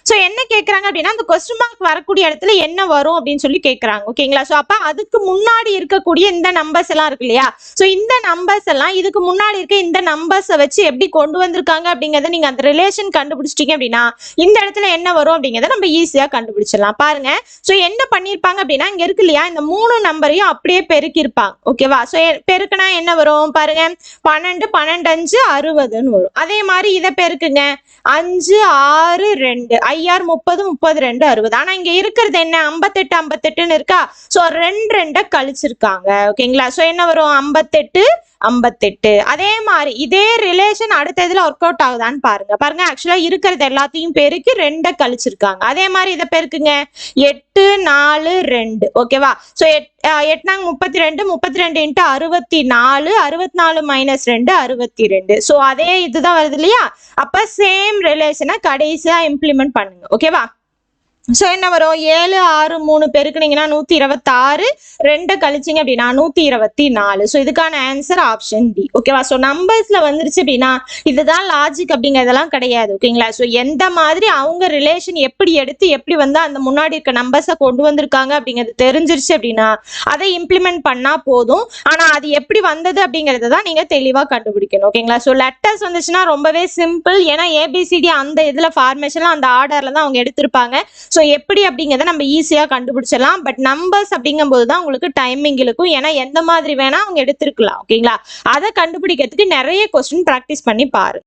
So என்ன கேக்குறாங்க அப்படின்னா அந்த கொஸ்டின் மார்க் வரக்கூடிய இடத்துல என்ன வரும் அப்படின்னு சொல்லி கேக்குறாங்க. ஓகேங்களா? சோ அப்ப அதுக்கு முன்னாடி இருக்கக்கூடிய இந்த நம்பர்ஸ் எல்லாம் இருக்கு இல்லையா? சோ இந்த நம்பர்ஸ் எல்லாம் இதுக்கு முன்னாடி இருக்க இந்த நம்பர்ஸை வச்சு எப்படி கொண்டு வந்திருக்காங்க அப்படிங்கறத நீங்க அந்த ரிலேஷன் கண்டுபிடிச்சிட்டீங்க அப்படின்னா இந்த இடத்துல என்ன வரும் அப்படிங்கறத நம்ம ஈஸியா கண்டுபிடிச்சிடலாம். பாருங்க. சோ என்ன பண்ணிருப்பாங்க அப்படின்னா இங்க இருக்கு இல்லையா இந்த 3 நம்பரையும் அப்படியே பெருக்கி இருப்பாங்க. ஓகேவா? சோ பெருக்குனா என்ன வரும் பாருங்க. 12 12 5 60ன்னு வரும். அதே மாதிரி இதை பெருக்குங்க. 5 6 2 IR 30 32 60. ஆனா இங்க இருக்கிறது என்ன 58 58ன்னு இருக்கா? சோ 2 2 கழிச்சிருக்காங்க. ஓகேங்களா? சோ என்ன வரும் 58 58. அதே மாதிரி இதே ரிலேஷன் அடுத்த இதுல ஒர்க் அவுட் ஆகுதான்னு பாருங்க. ஆக்சுவலா இருக்கிறது எல்லாத்தையும் பெருக்கி 2 கழிச்சிருக்காங்க. அதே மாதிரி இதை பெருக்குங்க. 8 4 2. ஓகேவா? சோ 8 32 32 × 64 64 - 2 62. சோ அதே இதுதான் வருது இல்லையா? அப்ப சேம் ரிலேஷனை கடைசியா இம்ப்ளிமெண்ட் பண்ணுங்க. ஓகேவா? சோ என்ன வரும் 7 6 3 பெருக்குனீங்கன்னா 126 2 கழிச்சிங்க அப்படின்னா 124. சோ இதுக்கான ஆன்சர் ஆப்ஷன் டி. ஓகேவா? சோ நம்பர்ஸ்ல வந்துருச்சு அப்படின்னா இதுதான் லாஜிக் அப்படிங்கறதெல்லாம் கிடையாது. ஓகேங்களா? சோ எந்த மாதிரி அவங்க ரிலேஷன் எப்படி எடுத்து எப்படி வந்து அந்த முன்னாடி இருக்க நம்பர்ஸை கொண்டு வந்திருக்காங்க அப்படிங்கிறது தெரிஞ்சிருச்சு அப்படின்னா அதை இம்ப்ளிமெண்ட் பண்ணா போதும். ஆனா அது எப்படி வந்தது அப்படிங்கறத தான் நீங்க தெளிவா கண்டுபிடிக்கணும். ஓகேங்களா? சோ லெட்டர்ஸ் வந்துச்சுன்னா ரொம்பவே சிம்பிள். ஏன்னா ஏபிசிடி அந்த இதுல ஃபார்மேஷன்ல அந்த ஆர்டர்ல தான் அவங்க எடுத்திருப்பாங்க. சோ எப்படி அப்படிங்கறத நம்ம ஈஸியா கண்டுபிடிச்சிடலாம். பட் நம்பர்ஸ் அப்படிங்கும்போது தான் உங்களுக்கு டைமிங் இருக்கும். ஏன்னா எந்த மாதிரி வேணா அவங்க எடுத்திருக்கலாம். ஓகேங்களா? அதை கண்டுபிடிக்கிறதுக்கு நிறைய கொஸ்டின் பிராக்டிஸ் பண்ணி பாருங்க.